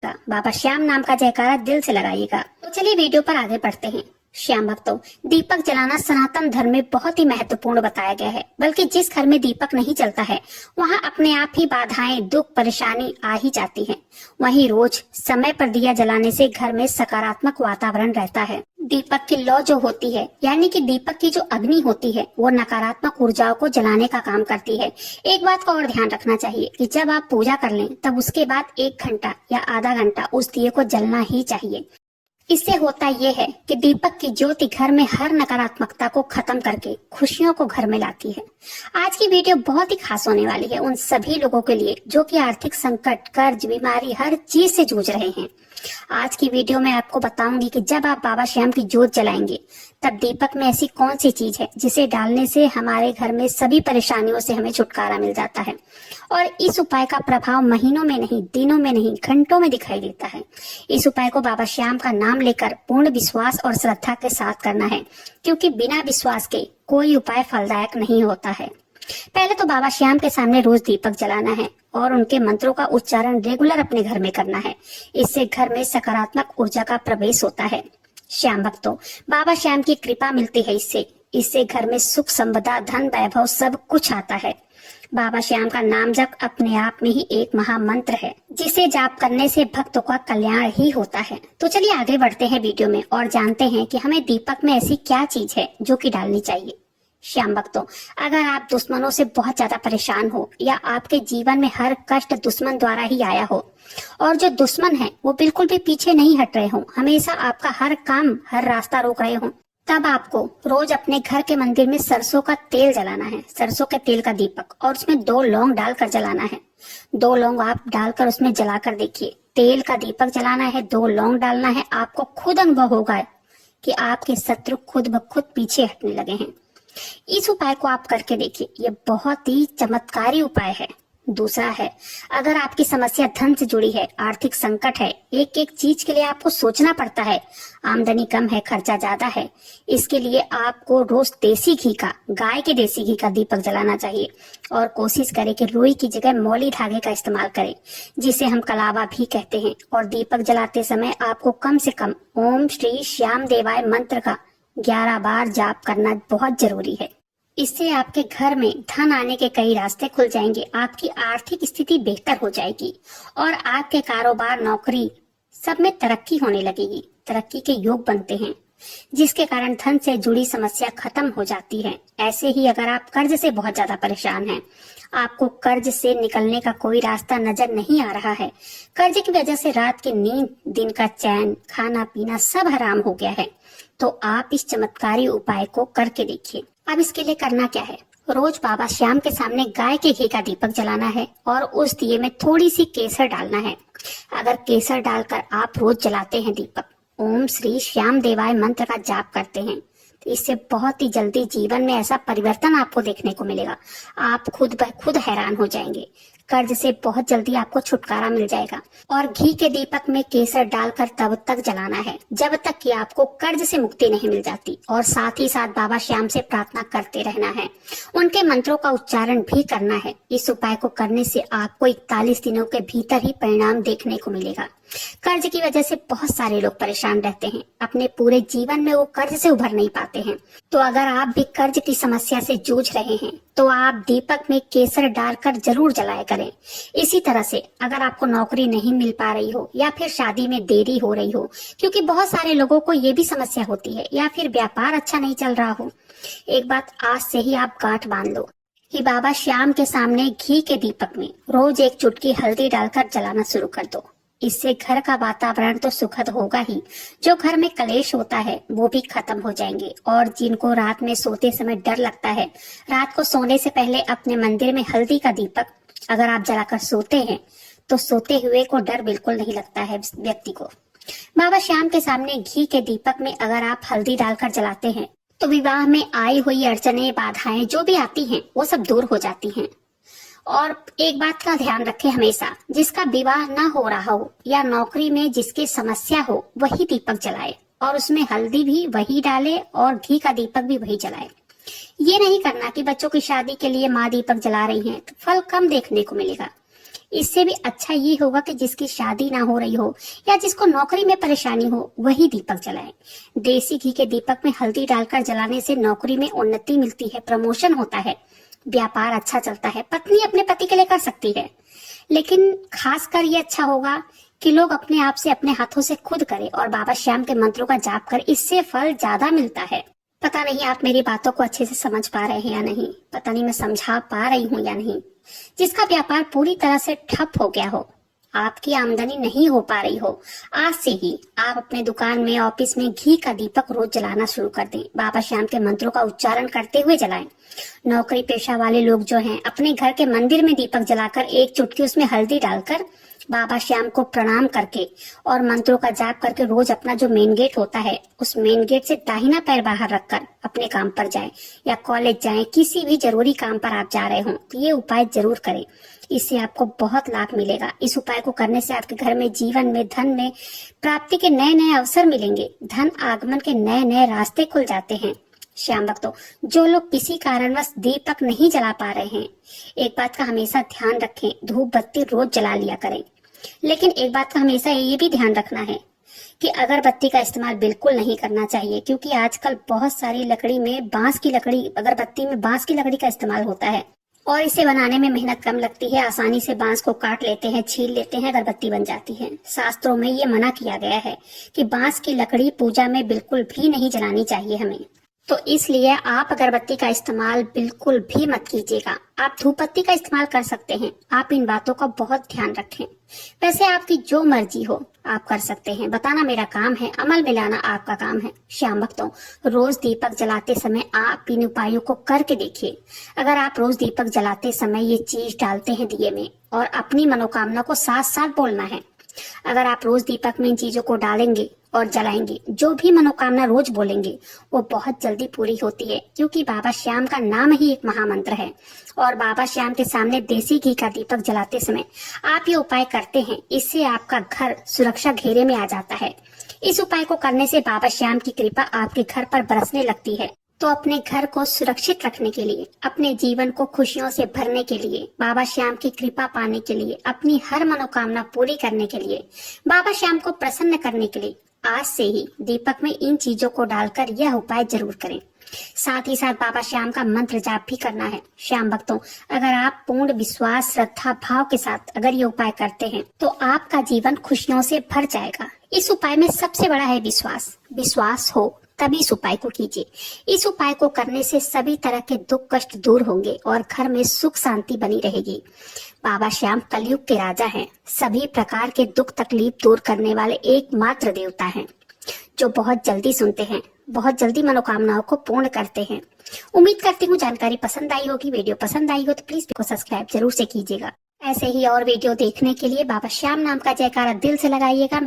बाबा श्याम नाम का जयकारा दिल से लगाइएगा। तो चलिए वीडियो पर आगे बढ़ते हैं। श्याम भक्तों, दीपक जलाना सनातन धर्म में बहुत ही महत्वपूर्ण बताया गया है। बल्कि जिस घर में दीपक नहीं जलता है वहाँ अपने आप ही बाधाएं, दुख, परेशानी आ ही जाती हैं। वहीं रोज समय पर दिया जलाने से घर में सकारात्मक वातावरण रहता है। दीपक की लौ जो होती है, यानी कि दीपक की जो अग्नि होती है, वो नकारात्मक ऊर्जाओं को जलाने का काम करती है। एक बात का और ध्यान रखना चाहिए कि जब आप पूजा कर लें तब उसके बाद 1 घंटा या आधा घंटा उस दिए को जलना ही चाहिए। इससे होता यह है कि दीपक की ज्योति घर में हर नकारात्मकता को खत्म करके खुशियों को घर में लाती है। आज की वीडियो बहुत ही खास होने वाली है उन सभी लोगों के लिए जो कि आर्थिक संकट, कर्ज, बीमारी, हर चीज से जूझ रहे हैं। आज की वीडियो में आपको बताऊंगी कि जब आप बाबा श्याम की ज्योत जलाएंगे तब दीपक में ऐसी कौन सी चीज है जिसे डालने से हमारे घर में सभी परेशानियों से हमें छुटकारा मिल जाता है। और इस उपाय का प्रभाव महीनों में नहीं, दिनों में नहीं, घंटों में दिखाई देता है। इस उपाय को बाबा श्याम का नाम लेकर पूर्ण विश्वास और श्रद्धा के साथ करना है, क्योंकि बिना विश्वास के कोई उपाय फलदायक नहीं होता है। पहले तो बाबा श्याम के सामने रोज दीपक जलाना है और उनके मंत्रों का उच्चारण रेगुलर अपने घर में करना है। इससे घर में सकारात्मक ऊर्जा का प्रवेश होता है। श्याम भक्तों, बाबा श्याम की कृपा मिलती है इससे घर में सुख, संपदा, धन, वैभव सब कुछ आता है। बाबा श्याम का नाम जप अपने आप में ही एक महामंत्र है, जिसे जाप करने से भक्तों का कल्याण ही होता है। तो चलिए आगे बढ़ते हैं वीडियो में और जानते हैं कि हमें दीपक में ऐसी क्या चीज है जो कि डालनी चाहिए। श्याम भक्तों, अगर आप दुश्मनों से बहुत ज्यादा परेशान हो या आपके जीवन में हर कष्ट दुश्मन द्वारा ही आया हो और जो दुश्मन है वो बिल्कुल भी पीछे नहीं हट रहे हो, हमेशा आपका हर काम, हर रास्ता रोक रहे हो, तब आपको रोज अपने घर के मंदिर में सरसों का तेल जलाना है, सरसों के तेल का दीपक, और उसमें 2 लौंग डालकर जलाना है। 2 लौंग आप डालकर उसमें जलाकर देखिए। तेल का दीपक जलाना है, 2 लौंग डालना है। आपको खुद अनुभव होगा कि आपके शत्रु खुद ब खुद पीछे हटने लगे हैं। इस उपाय को आप करके देखिए, ये बहुत ही चमत्कारी उपाय है। दूसरा है, अगर आपकी समस्या धन से जुड़ी है, आर्थिक संकट है, एक एक चीज के लिए आपको सोचना पड़ता है, आमदनी कम है, खर्चा ज्यादा है, इसके लिए आपको रोज देसी घी का, गाय के देसी घी का दीपक जलाना चाहिए। और कोशिश करें कि रुई की जगह मौली धागे का इस्तेमाल करें, जिसे हम कलावा भी कहते हैं। और दीपक जलाते समय आपको कम से कम ओम श्री श्याम देवाय मंत्र का 11 बार जाप करना बहुत जरूरी है। इससे आपके घर में धन आने के कई रास्ते खुल जाएंगे, आपकी आर्थिक स्थिति बेहतर हो जाएगी और आपके कारोबार, नौकरी सब में तरक्की होने लगेगी। तरक्की के योग बनते हैं, जिसके कारण धन से जुड़ी समस्या खत्म हो जाती है। ऐसे ही अगर आप कर्ज से बहुत ज्यादा परेशान हैं, आपको कर्ज से निकलने का कोई रास्ता नजर नहीं आ रहा है, कर्ज की वजह से रात की नींद, दिन का चैन, खाना पीना सब हराम हो गया है, तो आप इस चमत्कारी उपाय को करके देखिए। अब इसके लिए करना क्या है, रोज बाबा श्याम के सामने गाय के घी का दीपक जलाना है और उस दिए में थोड़ी सी केसर डालना है। अगर केसर डालकर आप रोज जलाते हैं दीपक, ओम श्री श्याम देवाय मंत्र का जाप करते हैं, तो इससे बहुत ही जल्दी जीवन में ऐसा परिवर्तन आपको देखने को मिलेगा। आप खुद ब खुद हैरान हो जाएंगे। कर्ज से बहुत जल्दी आपको छुटकारा मिल जाएगा। और घी के दीपक में केसर डालकर तब तक जलाना है जब तक कि आपको कर्ज से मुक्ति नहीं मिल जाती। और साथ ही साथ बाबा श्याम से प्रार्थना करते रहना है, उनके मंत्रों का उच्चारण भी करना है। इस उपाय को करने से आपको 41 दिनों के भीतर ही परिणाम देखने को मिलेगा। कर्ज की वजह से बहुत सारे लोग परेशान रहते हैं, अपने पूरे जीवन में वो कर्ज से उभर नहीं पाते हैं। तो अगर आप भी कर्ज की समस्या से जूझ रहे हैं तो आप दीपक में केसर डालकर जरूर जलाया करें। इसी तरह से अगर आपको नौकरी नहीं मिल पा रही हो या फिर शादी में देरी हो रही हो, क्योंकि बहुत सारे लोगों को ये भी समस्या होती है, या फिर व्यापार अच्छा नहीं चल रहा हो, एक बात आज से ही आप गांठ बांध लो कि बाबा श्याम के सामने घी के दीपक में रोज 1 चुटकी हल्दी डालकर जलाना शुरू कर दो। इससे घर का वातावरण तो सुखद होगा ही, जो घर में कलेश होता है वो भी खत्म हो जाएंगे। और जिनको रात में सोते समय डर लगता है, रात को सोने से पहले अपने मंदिर में हल्दी का दीपक अगर आप जलाकर सोते हैं तो सोते हुए को डर बिल्कुल नहीं लगता है व्यक्ति को। बाबा श्याम के सामने घी के दीपक में अगर आप हल्दी डालकर जलाते हैं तो विवाह में आई हुई अड़चने, बाधाएं जो भी आती हैं वो सब दूर हो जाती हैं। और एक बात का ध्यान रखें हमेशा, जिसका विवाह ना हो रहा हो या नौकरी में जिसकी समस्या हो वही दीपक जलाए, और उसमें हल्दी भी वही डाले और घी का दीपक भी वही जलाए। ये नहीं करना कि बच्चों की शादी के लिए माँ दीपक जला रही हैं तो फल कम देखने को मिलेगा। इससे भी अच्छा ये होगा कि जिसकी शादी ना हो रही हो या जिसको नौकरी में परेशानी हो वही दीपक जलाए। देसी घी के दीपक में हल्दी डालकर जलाने से नौकरी में उन्नति मिलती है, प्रमोशन होता है, व्यापार अच्छा चलता है, पत्नी अपने पति के लिए कर सकती है। लेकिन खासकर ये अच्छा होगा कि लोग अपने आप से अपने हाथों से खुद करें और बाबा श्याम के मंत्रों का जाप कर, इससे फल ज्यादा मिलता है। पता नहीं आप मेरी बातों को अच्छे से समझ पा रहे हैं या नहीं, पता नहीं मैं समझा पा रही हूँ या नहीं। जिसका व्यापार पूरी तरह से ठप हो गया हो, आपकी आमदनी नहीं हो पा रही हो, आज से ही आप अपने दुकान में, ऑफिस में घी का दीपक रोज जलाना शुरू कर दें। बाबा श्याम के मंत्रों का उच्चारण करते हुए जलाएं। नौकरी पेशा वाले लोग जो हैं, अपने घर के मंदिर में दीपक जलाकर एक चुटकी उसमें हल्दी डालकर बाबा श्याम को प्रणाम करके और मंत्रों का जाप करके रोज अपना जो मेन गेट होता है, उस मेन गेट से दाहिना पैर बाहर रखकर अपने काम पर जाएं या कॉलेज जाएं, किसी भी जरूरी काम पर आप जा रहे हो तो ये उपाय जरूर करें। इससे आपको बहुत लाभ मिलेगा। इस उपाय को करने से आपके घर में, जीवन में, धन में प्राप्ति के नए नए अवसर मिलेंगे, धन आगमन के नए नए रास्ते खुल जाते हैं। श्याम भक्तों, जो लोग किसी कारणवश दीपक नहीं जला पा रहे हैं, एक बात का हमेशा ध्यान रखें, धूप बत्ती रोज जला लिया करें। लेकिन एक बात का हमेशा ये भी ध्यान रखना है कि अगरबत्ती का इस्तेमाल बिल्कुल नहीं करना चाहिए, क्योंकि आजकल बहुत सारी लकड़ी में बांस की लकड़ी, अगरबत्ती में बांस की लकड़ी का इस्तेमाल होता है और इसे बनाने में मेहनत कम लगती है। आसानी से बांस को काट लेते हैं, छील लेते हैं, अगरबत्ती बन जाती है। शास्त्रों में ये मना किया गया है कि बांस की लकड़ी पूजा में बिल्कुल भी नहीं जलानी चाहिए हमें। तो इसलिए आप अगरबत्ती का इस्तेमाल बिल्कुल भी मत कीजिएगा। आप धूपबत्ती का इस्तेमाल कर सकते हैं। आप इन बातों का बहुत ध्यान रखें। वैसे आपकी जो मर्जी हो आप कर सकते हैं। बताना मेरा काम है, अमल में लाना आपका काम है। श्याम भक्तों, रोज दीपक जलाते समय आप इन उपायों को करके देखिए। अगर आप रोज दीपक जलाते समय ये चीज डालते हैं दिए में और अपनी मनोकामना को साथ साथ बोलना है, अगर आप रोज दीपक में इन चीजों को डालेंगे और जलाएंगे, जो भी मनोकामना रोज बोलेंगे वो बहुत जल्दी पूरी होती है, क्योंकि बाबा श्याम का नाम ही एक महामंत्र है। और बाबा श्याम के सामने देसी घी का दीपक जलाते समय आप ये उपाय करते हैं, इससे आपका घर सुरक्षा घेरे में आ जाता है। इस उपाय को करने से बाबा श्याम की कृपा आपके घर पर बरसने लगती है। तो अपने घर को सुरक्षित रखने के लिए, अपने जीवन को खुशियों से भरने के लिए, बाबा श्याम की कृपा पाने के लिए, अपनी हर मनोकामना पूरी करने के लिए, बाबा श्याम को प्रसन्न करने के लिए आज से ही दीपक में इन चीजों को डालकर यह उपाय जरूर करें। साथ ही साथ बाबा श्याम का मंत्र जाप भी करना है। श्याम भक्तों, अगर आप पूर्ण विश्वास, श्रद्धा, भाव के साथ अगर ये उपाय करते हैं तो आपका जीवन खुशियों से भर जाएगा। इस उपाय में सबसे बड़ा है विश्वास। विश्वास हो तभी इस उपाय को कीजिए। इस उपाय को करने से सभी तरह के दुख कष्ट दूर होंगे और घर में सुख शांति बनी रहेगी। बाबा श्याम कलयुग के राजा हैं। सभी प्रकार के दुख तकलीफ दूर करने वाले एकमात्र देवता हैं, जो बहुत जल्दी सुनते हैं, बहुत जल्दी मनोकामनाओं को पूर्ण करते हैं। उम्मीद करती हूँ जानकारी पसंद आई होगी। वीडियो पसंद आई हो तो प्लीज को सब्सक्राइब जरूर से कीजिएगा। ऐसे ही और वीडियो देखने के लिए बाबा श्याम नाम का जयकारा दिल से लगाइएगा।